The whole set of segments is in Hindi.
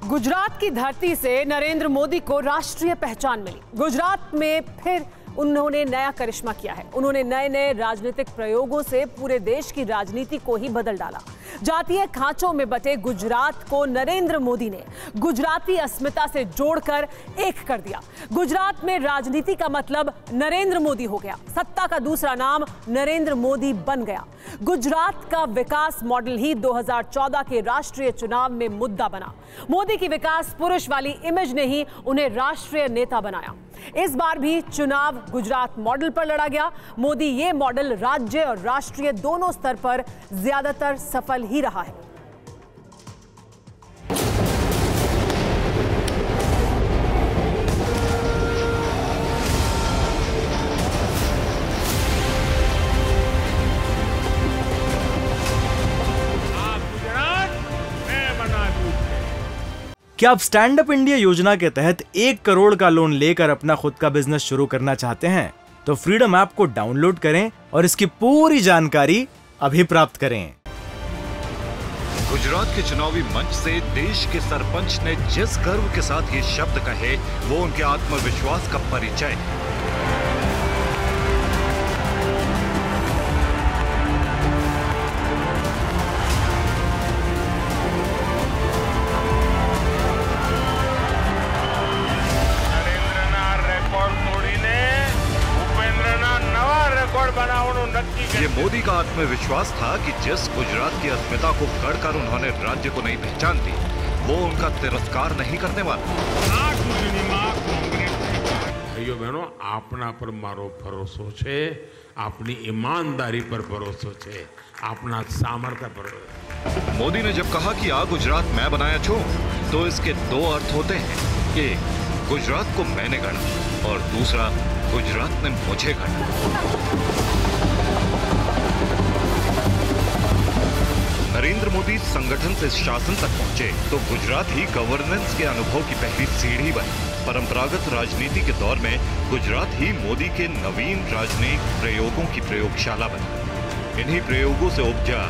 गुजरात की धरती से नरेंद्र मोदी को राष्ट्रीय पहचान मिली। गुजरात में फिर उन्होंने नया करिश्मा किया है। उन्होंने नए नए राजनीतिक प्रयोगों से पूरे देश की राजनीति को ही बदल डाला। जातीय खांचों में बटे गुजरात को नरेंद्र मोदी ने गुजराती अस्मिता से जोड़कर एक कर दिया। गुजरात में राजनीति का मतलब नरेंद्र मोदी हो गया। सत्ता का दूसरा नाम नरेंद्र मोदी बन गया। गुजरात का विकास मॉडल ही 2014 के राष्ट्रीय चुनाव में मुद्दा बना। मोदी की विकास पुरुष वाली इमेज ने ही उन्हें राष्ट्रीय नेता बनाया। इस बार भी चुनाव गुजरात मॉडल पर लड़ा गया। मोदी ये मॉडल राज्य और राष्ट्रीय दोनों स्तर पर ज्यादातर सफल ही रहा है। क्या आप स्टैंड अप इंडिया योजना के तहत 1 करोड़ का लोन लेकर अपना खुद का बिजनेस शुरू करना चाहते हैं? तो फ्रीडम ऐप को डाउनलोड करें और इसकी पूरी जानकारी अभी प्राप्त करें। गुजरात के चुनावी मंच से देश के सरपंच ने जिस गर्व के साथ ये शब्द कहे, वो उनके आत्मविश्वास का परिचय है। ये मोदी का आत्मविश्वास था कि जिस गुजरात की अस्मिता को गढ़कर उन्होंने राज्य को नई पहचान दी, वो उनका तिरस्कार नहीं करने वाला। भाइयों बहनों, आपना पर मारो भरोसो छे, अपनी ईमानदारी पर भरोसो छे, अपना सामर्थ्य पर। मोदी ने जब कहा कि आ गुजरात मैं बनाया छू, तो इसके 2 अर्थ होते हैं। एक, गुजरात को मैंने गढ़ा, और दूसरा, गुजरात ने मुझे गढ़ा। नरेंद्र मोदी संगठन से शासन तक पहुंचे तो गुजरात ही गवर्नेंस के अनुभव की पहली सीढ़ी बनी। परंपरागत राजनीति के दौर में गुजरात ही मोदी के नवीन राजनीतिक प्रयोगों की प्रयोगशाला बनी। इन्हीं प्रयोगों से उपजा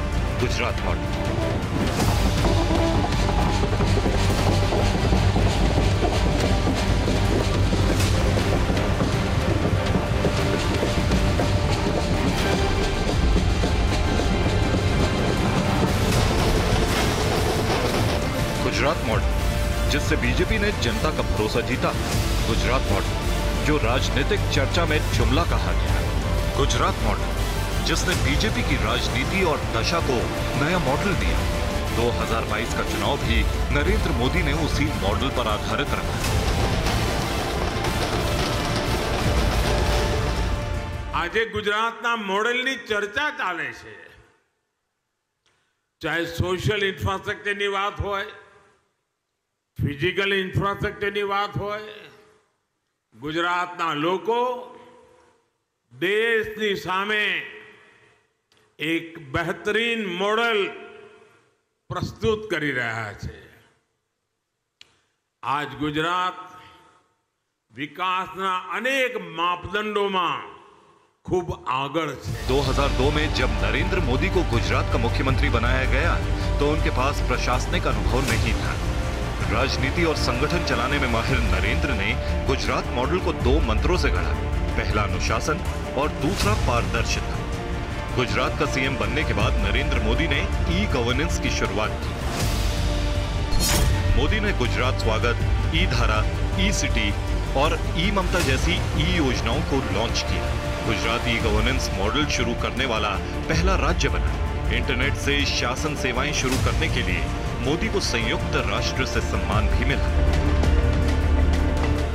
गुजरात मॉडल। गुजरात मॉडल, जिससे बीजेपी ने जनता का भरोसा जीता। गुजरात मॉडल, जो राजनीतिक चर्चा में जुमला कहा गया। गुजरात मॉडल, जिसने बीजेपी की राजनीति और दशा को नया मॉडल दिया। 2022 का चुनाव भी नरेंद्र मोदी ने उसी मॉडल पर आधारित रखा। आज गुजरातना मॉडलनी चर्चा चाले छे। चाहे सोशल इंफ्रास्ट्रक्चरनी बात होय, फिजिकल इंफ्रास्ट्रक्चरनी बात होय, गुजरातना लोको देशनी सामे एक बेहतरीन मॉडल प्रस्तुत करी रहा छे। आज गुजरात विकासना अनेक मापदंडों खूब आगळ छे। 2002 में जब नरेंद्र मोदी को गुजरात का मुख्यमंत्री बनाया गया तो उनके पास प्रशासनिक अनुभव नहीं था। राजनीति और संगठन चलाने में माहिर नरेंद्र ने गुजरात मॉडल को 2 मंत्रों से गढ़ा। पहला अनुशासन और दूसरा पारदर्शिता। गुजरात का सीएम बनने के बाद नरेंद्र मोदी ने ई गवर्नेंस की शुरुआत की। मोदी ने गुजरात स्वागत, ई धारा, ई सिटी और ई ममता जैसी ई योजनाओं को लॉन्च किया। गुजरात ई गवर्नेंस मॉडल शुरू करने वाला पहला राज्य बना। इंटरनेट से शासन सेवाएं शुरू करने के लिए मोदी को संयुक्त राष्ट्र से सम्मान भी मिला।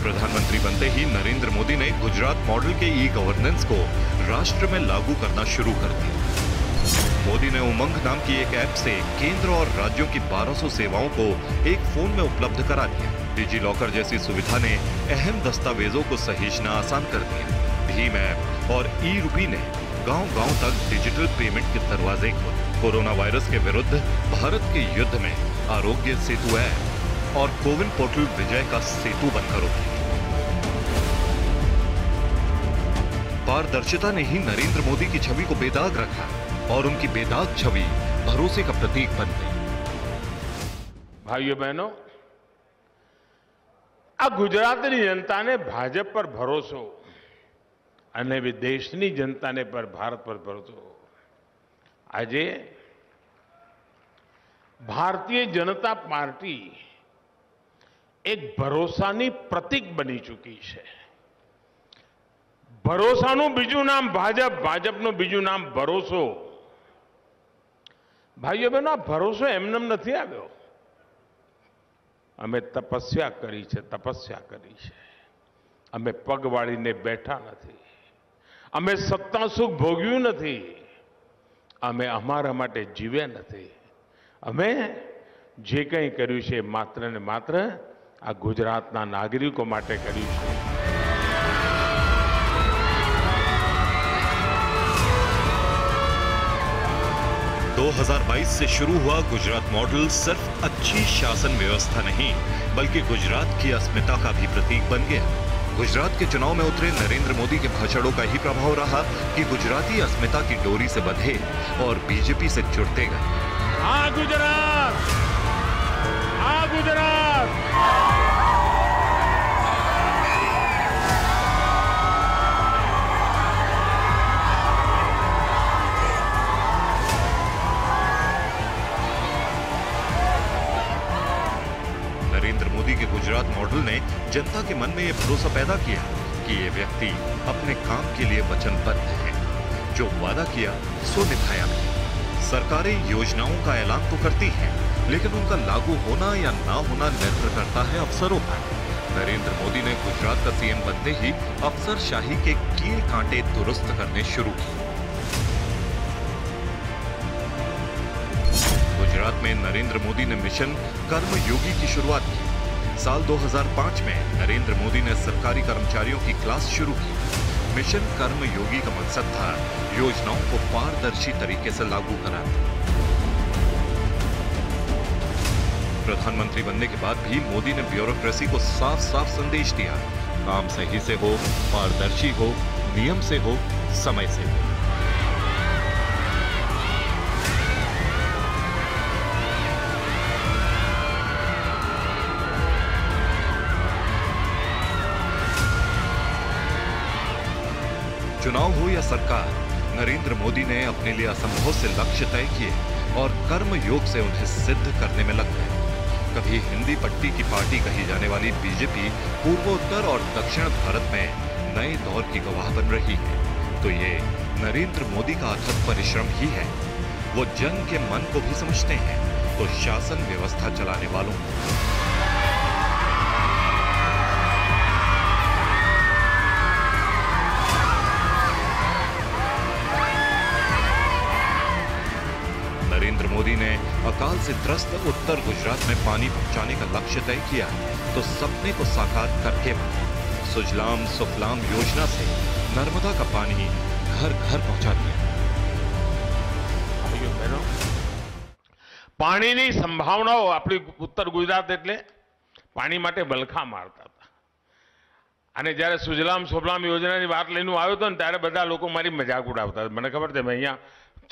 प्रधानमंत्री बनते ही नरेंद्र मोदी ने गुजरात मॉडल के ई गवर्नेंस को राष्ट्र में लागू करना शुरू कर दिया। मोदी ने उमंग नाम की एक ऐप से केंद्र और राज्यों की 1200 सेवाओं को एक फोन में उपलब्ध करा दिया। डिजी लॉकर जैसी सुविधा ने अहम दस्तावेजों को सहेजना आसान कर दिया। भीम ऐप और ई रूपी ने गांव-गांव तक डिजिटल पेमेंट के दरवाजे खोले। कोरोना वायरस के विरुद्ध भारत के युद्ध में आरोग्य सेतु ऐप और कोविन पोर्टल विजय का सेतु बनकर उभरी। पारदर्शिता ने ही नरेंद्र मोदी की छवि को बेदाग रखा और उनकी बेदाग छवि भरोसे का प्रतीक बन गई। भाइयों बहनों, આ ગુજરાતની જનતાને ભાજપ પર ભરોસો અને દેશની જનતાને પર ભારત પર ભરોસો. આજે ભારતીય જનતા પાર્ટી એક ભરોસાની પ્રતીક બની ચૂકી છે. ભરોસાનું બીજું નામ ભાજપ, ભાજપનું બીજું નામ ભરોસો. ભાઈઓ બહેનો, આ ભરોસો એમનેમ નથી આવ્યો. અમે તપસ્યા કરી છે, તપસ્યા કરી છે. અમે પગ વાળીને બેઠા નથી. અમે સત્તા સુખ ભોગવ્યું નથી. અમે અમારા માટે જીવ્યા નથી. અમે જે કંઈ કર્યું છે માત્ર ને માત્ર આ ગુજરાતના નાગરિકો માટે કર્યું છે. दो 2022 से शुरू हुआ गुजरात मॉडल सिर्फ अच्छी शासन व्यवस्था नहीं बल्कि गुजरात की अस्मिता का भी प्रतीक बन गया. गुजरात के चुनाव में उतरे नरेंद्र मोदी के भाषणों का ही प्रभाव रहा कि गुजराती अस्मिता की डोरी से बंधे और बीजेपी से जुड़ते गए. हाँ गुजरात, हाँ गुजरात. नरेंद्र मोदी के गुजरात मॉडल ने जनता के मन में यह भरोसा पैदा किया कि ये व्यक्ति अपने काम के लिए वचनबद्ध है. जो वादा किया सो निभाया भी. सरकारें योजनाओं का ऐलान तो करती हैं, लेकिन उनका लागू होना या ना होना निर्भर करता है अफसरों पर. नरेंद्र मोदी ने गुजरात का सीएम बनते ही अफसरशाही के कील कांटे दुरुस्त करने शुरू किए. गुजरात में नरेंद्र मोदी ने मिशन कर्मयोगी की शुरुआत की. साल 2005 में नरेंद्र मोदी ने सरकारी कर्मचारियों की क्लास शुरू की. मिशन कर्मयोगी का मकसद था योजनाओं को पारदर्शी तरीके से लागू कराना. प्रधानमंत्री बनने के बाद भी मोदी ने ब्यूरोक्रेसी को साफ साफ संदेश दिया, काम सही से हो, पारदर्शी हो, नियम से हो, समय से हो. चुनाव हो या सरकार, नरेंद्र मोदी ने अपने लिए असंभव से लक्ष्य तय किए और कर्म योग से उन्हें सिद्ध करने में लग गए. कभी हिंदी पट्टी की पार्टी कही जाने वाली बीजेपी पूर्वोत्तर और दक्षिण भारत में नए दौर की गवाह बन रही है. तो ये नरेंद्र मोदी का अथक परिश्रम ही है. वो जन के मन को भी समझते हैं, तो शासन व्यवस्था चलाने वालों को. नरेंद्र मोदी ने अकाल से त्रस्त उत्तर गुजरात में पानी पहुंचाने का लक्ष्य तय किया, तो सपने को साकार करके सुजलाम सुफलाम योजना से नर्मदा का पानी घर घर पहुंचा दिया. પાણીની સંભાવનાઓ આપણી ઉત્તર ગુજરાત એટલે પાણી માટે બલખા મારતા હતા. અને જ્યારે સુજલામ સુફલામ યોજનાની વાત લઈને આવ્યો હતો ને ત્યારે બધા લોકો મારી મજાક ઉડાવતા હતા. મને ખબર છે, મેં અહીંયા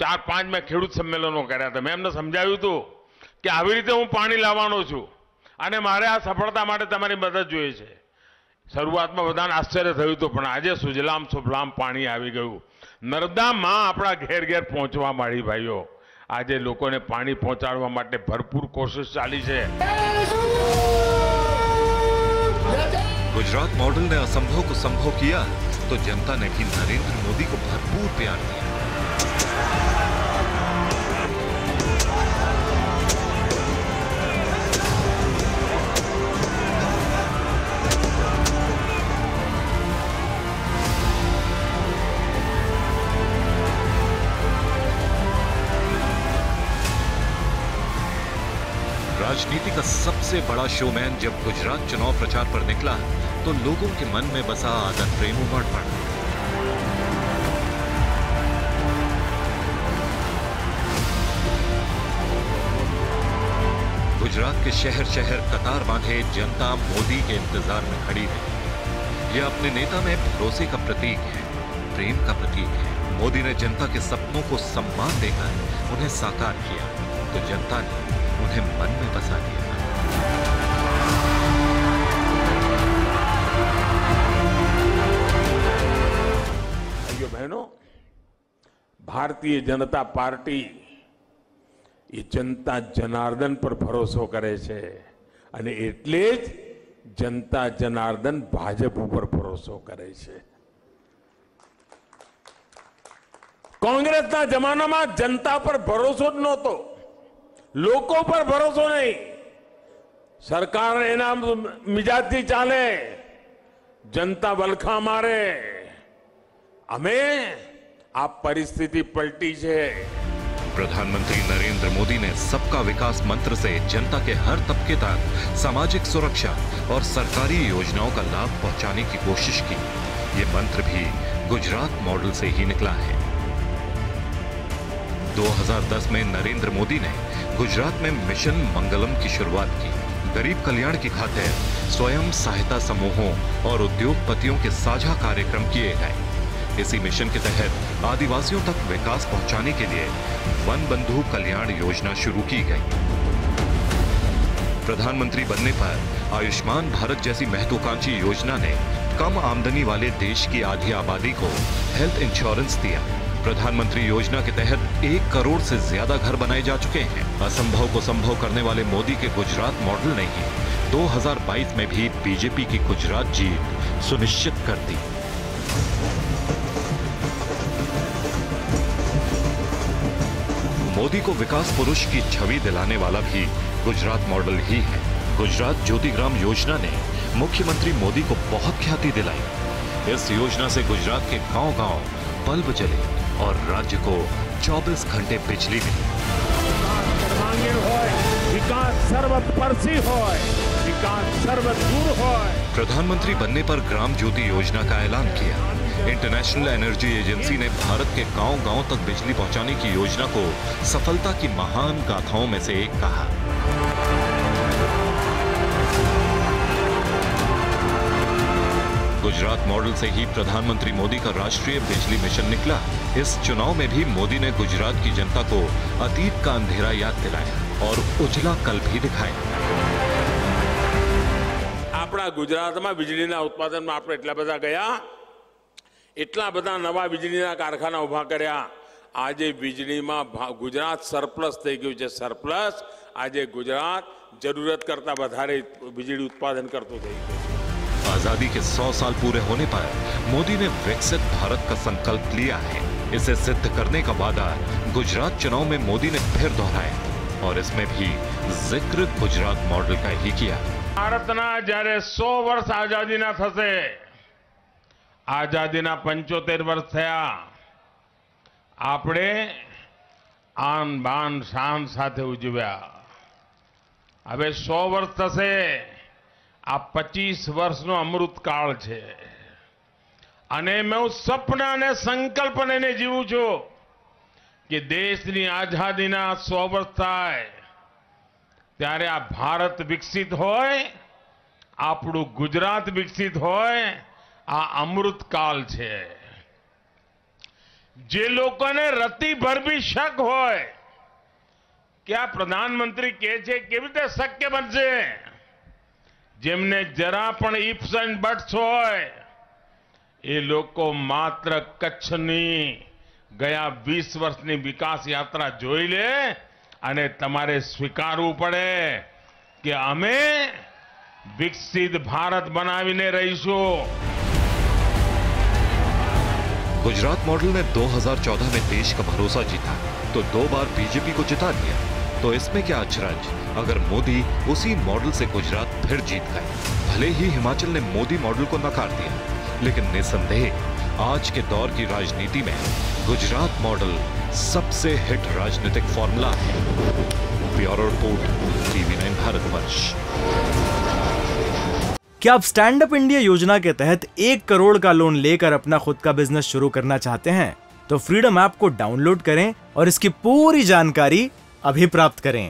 4-5 મેં ખેડૂત સંમેલનો કર્યા હતા. મેં એમને સમજાવ્યું હતું કે આવી રીતે હું પાણી લાવવાનો છું અને મારે આ સફળતા માટે તમારી મદદ જોઈએ છે. શરૂઆતમાં બધાને આશ્ચર્ય થયું હતું, પણ આજે સુજલામ સુફલામ પાણી આવી ગયું. નર્મદા માં આપણા ઘેર ઘેર પહોંચવા માંડી. ભાઈઓ, આજે લોકોને પાણી પહોંચાડવા માટે ભરપૂર કોશિશ ચાલી છે. गुजरात मॉडल ने असंभव को संभव किया, तो जनता ने भी नरेंद्र मोदी को भरपूर प्यार दिया. राजनीति का सबसे बड़ा शोमैन जब गुजरात चुनाव प्रचार पर निकला, तो लोगों के मन में बसा आदर प्रेम उमड़ पड़ा. गुजरात के शहर शहर कतार बांधे जनता मोदी के इंतजार में खड़ी रही. यह अपने नेता में भरोसे का प्रतीक है, प्रेम का प्रतीक है. मोदी ने जनता के सपनों को सम्मान देकर उन्हें साकार किया, तो जनता ने उन्हें मन में बसा दिया. भारतीय जनता पार्टी એ જનતા જનાર્દન પર ભરોસો કરે છે અને એટલે જ જનતા જનાર્દન ભાજપ ઉપર ભરોસો કરે છે. કોંગ્રેસના જમાનામાં જનતા પર ભરોસો જ નહોતો, લોકો પર ભરોસો નહીં. સરકાર એના મિજાજથી ચાલે, જનતા વલખા મારે. અમે આ પરિસ્થિતિ પલટી છે. प्रधानमंत्री नरेंद्र मोदी ने सबका विकास मंत्र से जनता के हर तबके तक सामाजिक सुरक्षा और सरकारी योजनाओं का लाभ पहुंचाने की कोशिश की. ये मंत्र भी गुजरात मॉडल से ही निकला है. 2010 में नरेंद्र मोदी ने गुजरात में मिशन मंगलम की शुरुआत की. गरीब कल्याण की खातिर स्वयं सहायता समूहों और उद्योगपतियों के साझा कार्यक्रम किए गए. इसी मिशन के तहत आदिवासियों तक विकास पहुंचाने के लिए वन बंधु कल्याण योजना शुरू की गई. प्रधानमंत्री बनने पर आयुष्मान भारत जैसी महत्वाकांक्षी योजना ने कम आमदनी वाले देश की आधी आबादी को हेल्थ इंश्योरेंस दिया. प्रधानमंत्री योजना के तहत 1 करोड़ से ज्यादा घर बनाए जा चुके हैं. असंभव को संभव करने वाले मोदी के गुजरात मॉडल ने ही 2022 में भी बीजेपी की गुजरात जीत सुनिश्चित कर दी. मोदी को विकास पुरुष की छवि दिलाने वाला भी गुजरात मॉडल ही है. गुजरात ज्योतिग्राम योजना ने मुख्यमंत्री मोदी को बहुत ख्याति दिलाई. इस योजना से गुजरात के गांव-गांव बल्ब जले और राज्य को 24 घंटे बिजली मिली. विकास सर्वस्पर्शी होय, विकास सर्वदूर होय. प्रधानमंत्री बनने पर ग्राम ज्योति योजना का ऐलान किया. इंटरनेशनल एनर्जी एजेंसी ने भारत के गांव-गांव तक बिजली पहुंचाने की योजना को सफलता की महान गाथाओं में से एक कहा. गुजरात मॉडल से ही प्रधानमंत्री मोदी का राष्ट्रीय बिजली मिशन निकला. इस चुनाव में भी मोदी ने गुजरात की जनता को अतीत का अंधेरा याद दिलाया और उजला कल भी दिखाया. આપણા ગુજરાતમાં વીજળીના ઉત્પાદનમાં આપણે એટલા બધા ગયા, એટલા બધા નવા વીજળીના કારખાના ઉભા કર્યા. આજે વીજળીમાં ગુજરાત સરપ્લસ થઈ ગયું છે. સરપ્લસ આજે ગુજરાત જરૂરત કરતા વધારે વીજળી ઉત્પાદન કરતું થઈ ગયું. आजादी के 100 साल पूरे होने पर मोदी ने विकसित भारत का संकल्प लिया है. इसे सिद्ध करने का वादा गुजरात चुनाव में मोदी ने फिर दोहराया और इसमें भी जिक्र गुजरात मॉडल का ही किया. ભારતના જ્યારે 100 વર્ષ આઝાદીના થશે, આઝાદીના 75 વર્ષ થયા, આપણે આન બાન શાન સાથે ઉજવ્યા. હવે 100 વર્ષ થશે, આ 25 વર્ષનો અમૃતકાળ છે. અને मैं સપનાને સંકલ્પ લઈને જીવું છું કે દેશની આઝાદીના 100 વર્ષ થાય ત્યારે આ ભારત વિકસિત હોય, આપણું ગુજરાત વિકસિત હોય. આ અમૃતકાળ છે. જે લોકોને રતિભર બી શક હોય કે આ પ્રધાનમંત્રી કહે છે કેવી રીતે શક્ય બનશે, જેમને જરા પણ ઇફ્સ એન્ડ બટ્સ હોય, એ લોકો માત્ર કચ્છની ગયા 20 વર્ષની વિકાસ યાત્રા જોઈ લે અને તમારે સ્વીકારવું પડે કે અમે વિકસિત ભારત બનાવીને રહીશું. गुजरात मॉडल ने 2014 में देश का भरोसा जीता तो 2 बार बीजेपी को जिता दिया. तो इसमें क्या अचरज अगर मोदी उसी मॉडल से गुजरात फिर जीत गए. भले ही हिमाचल ने मोदी मॉडल को नकार दिया, लेकिन निसंदेह आज के दौर की राजनीति में गुजरात मॉडल सबसे हिट राजनीतिक फॉर्मूला है. Bureau report, TV9 Bharatvarsh. क्या आप स्टैंड अप इंडिया योजना के तहत 1 करोड़ का लोन लेकर अपना खुद का बिजनेस शुरू करना चाहते हैं? तो फ्रीडम ऐप को डाउनलोड करें और इसकी पूरी जानकारी अभी प्राप्त करें.